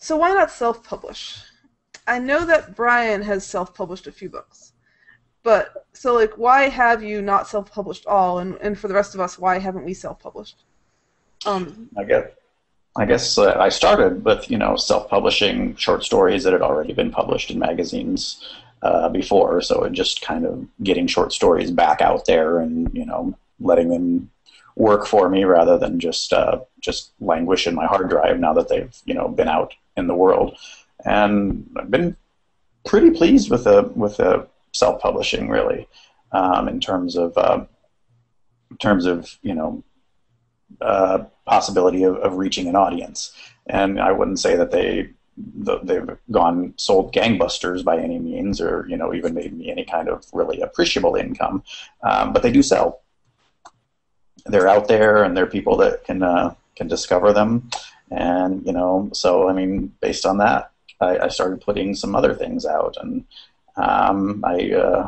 So why not self-publish? I know that Brian has self-published a few books, but so like, why have you not self-published all, and for the rest of us, why haven't we self-published? I guess I started with self-publishing short stories that had already been published in magazines before, so it just kind of getting short stories back out there and letting them work for me rather than just languish in my hard drive now that they've been out in the world. And I've been pretty pleased with the self-publishing, really, in terms of possibility of reaching an audience. And I wouldn't say that they've sold gangbusters by any means, or even made me any kind of really appreciable income, but they do sell. They're out there, and there are people that can discover them, and so I mean, based on that, I started putting some other things out, and I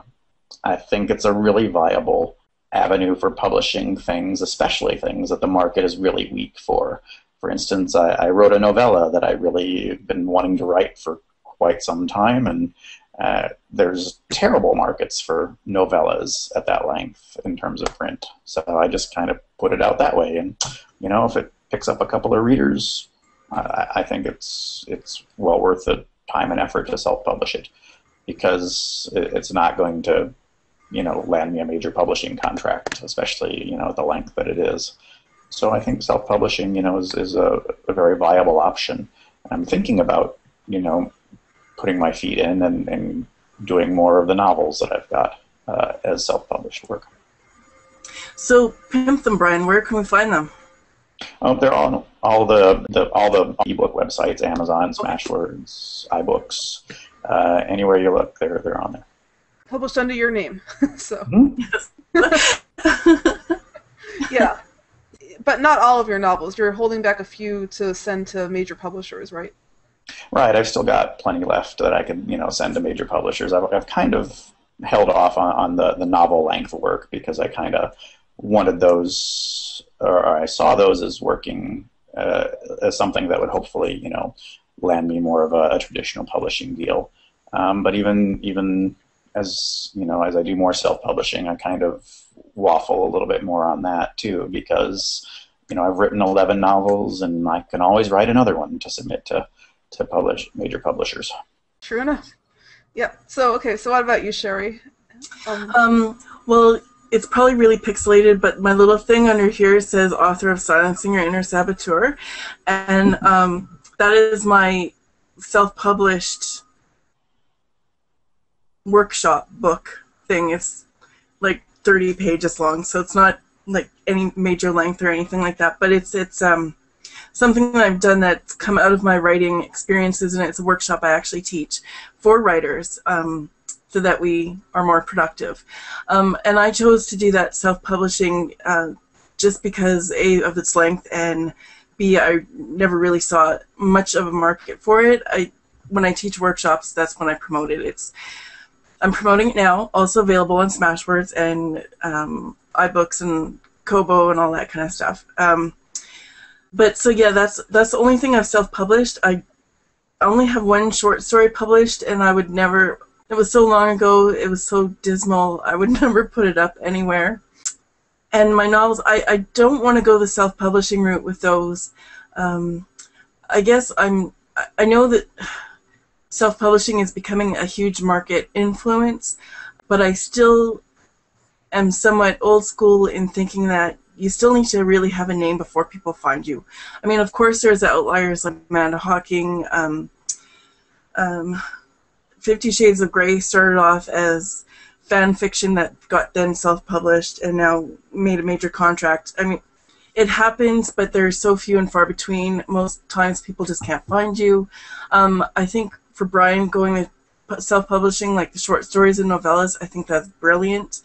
think it's a really viable avenue for publishing things, especially things that the market is really weak for. For instance, I wrote a novella that I really been wanting to write for quite some time, and there's terrible markets for novellas at that length in terms of print. So I just kind of put it out that way, and if it picks up a couple of readers, I think it's well worth the time and effort to self-publish it, because it's not going to land me a major publishing contract, especially at the length that it is. So I think self-publishing is a very viable option. I'm thinking about putting my feet in and doing more of the novels that I've got as self-published work. So pimp them, Brian. Where can we find them? They're on all the ebook websites: Amazon, Smashwords, iBooks. Anywhere you look, they're on there. Published under your name, so. Yes. Yeah, but not all of your novels. You're holding back a few to send to major publishers, right? Right. I've still got plenty left that I could send to major publishers. I've kind of held off on the novel length work because I kind of wanted those, or I saw those as working as something that would hopefully land me more of a traditional publishing deal. But even as as I do more self-publishing, I kind of waffle a little bit more on that too, because I've written 11 novels, and I can always write another one to submit to major publishers. True enough. Yeah. So okay. So what about you, Sherry? Well, it's probably really pixelated, but my little thing under here says author of Silencing Your Inner Saboteur, and that is my self-published workshop book thing. It's like 30 pages long, so it's not like any major length or anything like that, but it's something that I've done that's come out of my writing experiences, and it's a workshop I actually teach for writers so that we are more productive. And I chose to do that self-publishing just because A, of its length, and B, I never really saw much of a market for it. When I teach workshops, that's when I promote it. I'm promoting it now, also available on Smashwords and iBooks and Kobo and all that kind of stuff. But so yeah, that's the only thing I've self-published. I only have one short story published, and I would never. It was so long ago. It was so dismal. I would never put it up anywhere. And my novels, I don't want to go the self-publishing route with those. I guess I know that self-publishing is becoming a huge market influence, but I still am somewhat old school in thinking that you still need to really have a name before people find you. I mean, of course, there's outliers like Amanda Hawking. 50 Shades of Grey started off as fan fiction that got then self-published and now made a major contract. I mean, it happens, but they're so few and far between. Most times people just can't find you. I think for Brian going to self-publishing, like the short stories and novellas, I think that's brilliant.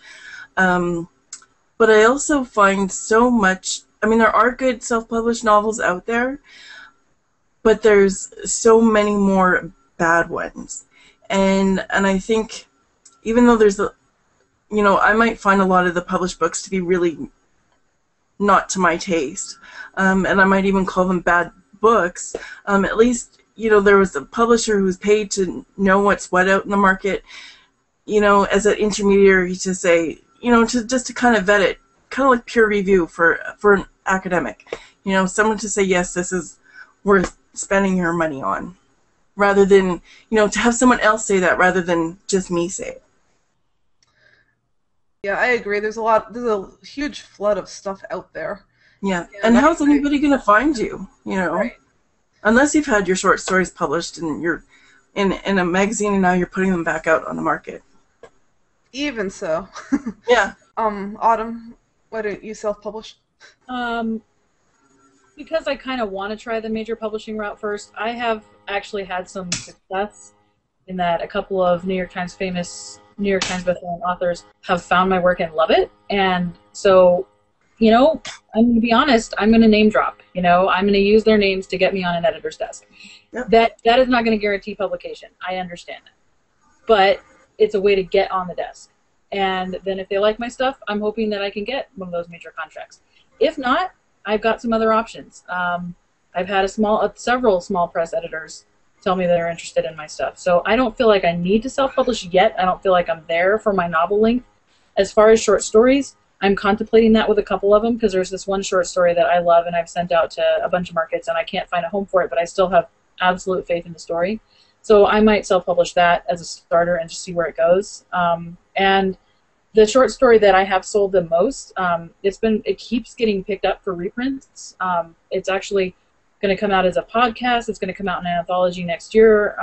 But I also find so much, I mean, there are good self-published novels out there, but there's so many more bad ones. And I think even though there's I might find a lot of the published books to be really not to my taste, and I might even call them bad books, at least there was a publisher who's paid to know what's what out in the market, as an intermediary to say, to kind of vet it, kind of like peer review for an academic. Someone to say, yes, this is worth spending your money on, rather than, to have someone else say that rather than just me say it. Yeah, I agree. There's a huge flood of stuff out there. Yeah, and how's anybody going to find you, Right. Unless you've had your short stories published and you're in a magazine and now you're putting them back out on the market. Even so. Yeah. Autumn, why don't you self-publish? Because I kind of want to try the major publishing route first. I have actually had some success in that a couple of famous New York Times bestselling authors have found my work and love it. And so, I'm going to be honest, I'm going to name drop. I'm going to use their names to get me on an editor's desk. Yep. That is not going to guarantee publication. I understand that. But it's a way to get on the desk. And then if they like my stuff, I'm hoping that I can get one of those major contracts. If not, I've got some other options. I've had several small press editors tell me they're interested in my stuff. So I don't feel like I need to self-publish yet. I don't feel like I'm there for my novel length. As far as short stories, I'm contemplating that with a couple of them because there's this one short story that I love and I've sent out to a bunch of markets and I can't find a home for it, but I still have absolute faith in the story. So I might self-publish that as a starter and just see where it goes. And the short story that I have sold the most, it keeps getting picked up for reprints. It's actually going to come out as a podcast. It's going to come out in an anthology next year.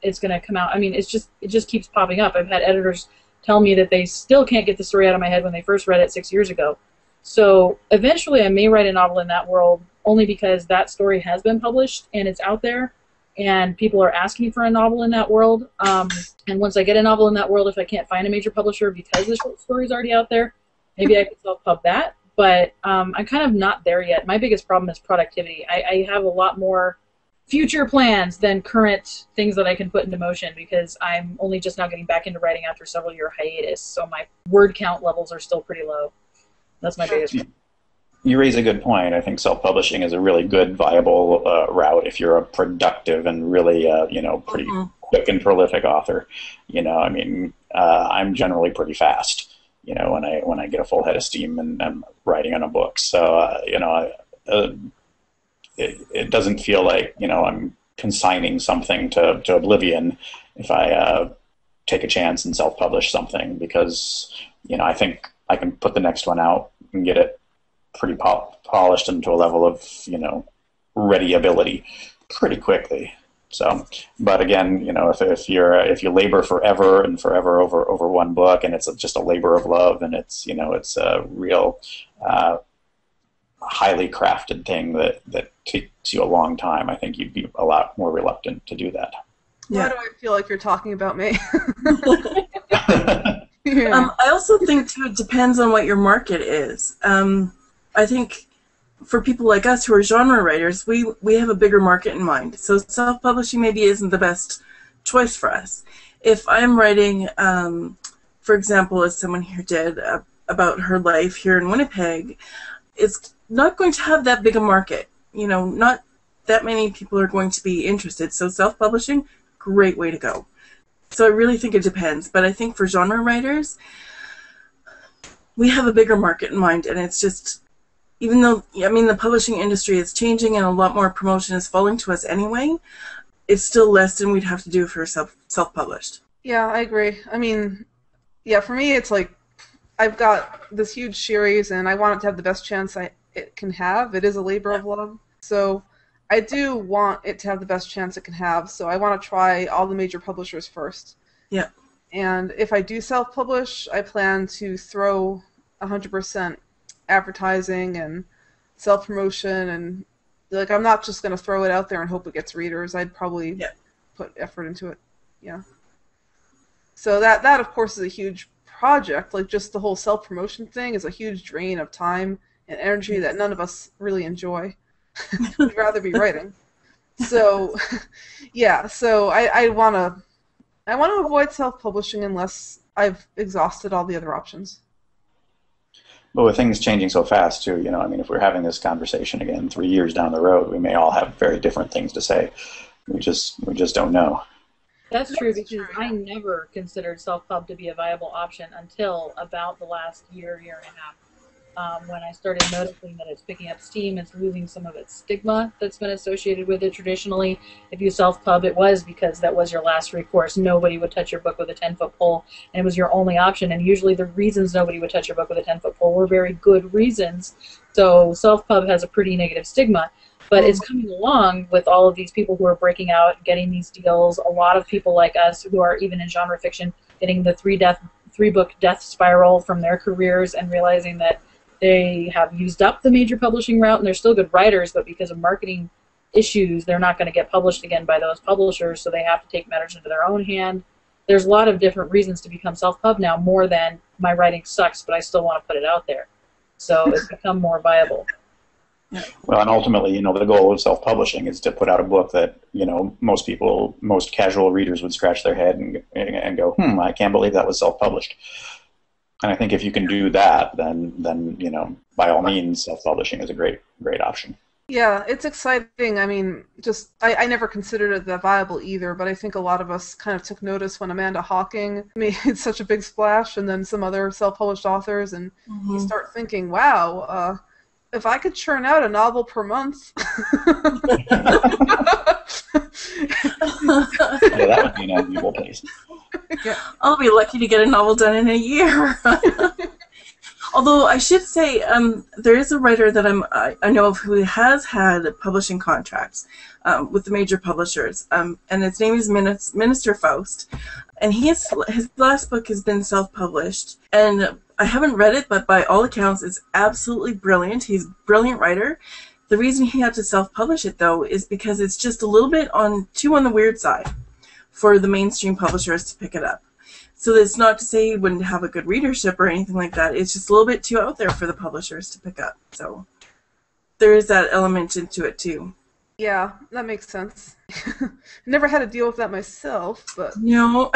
It's going to come out. It just keeps popping up. I've had editors tell me that they still can't get the story out of my head when they first read it 6 years ago. So eventually I may write a novel in that world only because that story has been published and it's out there and people are asking for a novel in that world. And once I get a novel in that world, if I can't find a major publisher because the short story is already out there, maybe I can self-pub that. But I'm kind of not there yet. My biggest problem is productivity. I have a lot more future plans than current things that I can put into motion because I'm only just now getting back into writing after several year hiatus. So my word count levels are still pretty low. That's my biggest problem. You raise a good point. I think self-publishing is a really good, viable route if you're a productive and really, pretty quick and prolific author. I'm generally pretty fast, when I get a full head of steam and I'm writing on a book. So, it doesn't feel like, I'm consigning something to oblivion if I take a chance and self-publish something because, I think I can put the next one out and get it pretty polished into a level of, ready ability pretty quickly. So, but again, if you labor forever and forever over one book and it's just a labor of love and it's a real highly crafted thing that takes you a long time, I think you'd be a lot more reluctant to do that. Why do I feel like you're talking about me? Yeah. I also think, too, it depends on what your market is. I think for people like us who are genre writers, we have a bigger market in mind. So self-publishing maybe isn't the best choice for us. If I'm writing, for example, as someone here did, about her life here in Winnipeg, it's not going to have that big a market. Not that many people are going to be interested. So self-publishing, great way to go. So I really think it depends. But I think for genre writers, we have a bigger market in mind. And it's just, even though, the publishing industry is changing and a lot more promotion is falling to us anyway, it's still less than we'd have to do for self-published. Yeah, I agree. For me, it's like I've got this huge series and I want it to have the best chance it can have. It is a labor of love. So I do want it to have the best chance it can have, so I want to try all the major publishers first. Yeah. And if I do self-publish, I plan to throw 100% advertising and self-promotion, and I'm not just going to throw it out there and hope it gets readers. I'd probably put effort into it. Yeah. So that of course is a huge project. Just the whole self-promotion thing is a huge drain of time and energy that none of us really enjoy. We'd rather be writing. So, yeah. So I want to avoid self-publishing unless I've exhausted all the other options. But with things changing so fast too, if we're having this conversation again 3 years down the road, we may all have very different things to say. We just don't know. That's true, because I never considered self-pub to be a viable option until about the last year and a half. When I started noticing that it's picking up steam, it's losing some of its stigma that's been associated with it traditionally. If you self-pub, it was because that was your last recourse. Nobody would touch your book with a 10-foot pole, and it was your only option. And usually the reasons nobody would touch your book with a 10-foot pole were very good reasons. So self-pub has a pretty negative stigma. But it's coming along with all of these people who are breaking out, getting these deals. A lot of people like us who are even in genre fiction getting the three-book death spiral from their careers and realizing that they have used up the major publishing route, and they're still good writers, but because of marketing issues, they're not going to get published again by those publishers, so they have to take matters into their own hand. There's a lot of different reasons to become self-pub now, more than my writing sucks, but I still want to put it out there. So it's become more viable. Well, and ultimately, the goal of self-publishing is to put out a book that, most casual readers would scratch their head and go, I can't believe that was self-published. And I think if you can do that, then by all means, self-publishing is a great option. Yeah, it's exciting. I mean, I never considered it that viable either, but I think a lot of us kind of took notice when Amanda Hawking made such a big splash, and then some other self-published authors, and you start thinking, wow, if I could churn out a novel per month. Yeah, that would be an enviable place. Yeah. I'll be lucky to get a novel done in a year. Although I should say, there is a writer that I know of who has had publishing contracts with the major publishers, and his name is Minister Faust, and his last book has been self-published, and I haven't read it, but by all accounts, it's absolutely brilliant. He's a brilliant writer. The reason he had to self-publish it, though, is because it's just a little bit too on the weird side for the mainstream publishers to pick it up. So it's not to say he wouldn't have a good readership or anything like that. It's just a little bit too out there for the publishers to pick up. So there is that element into it, too. Yeah, that makes sense. Never had to deal with that myself, but... No.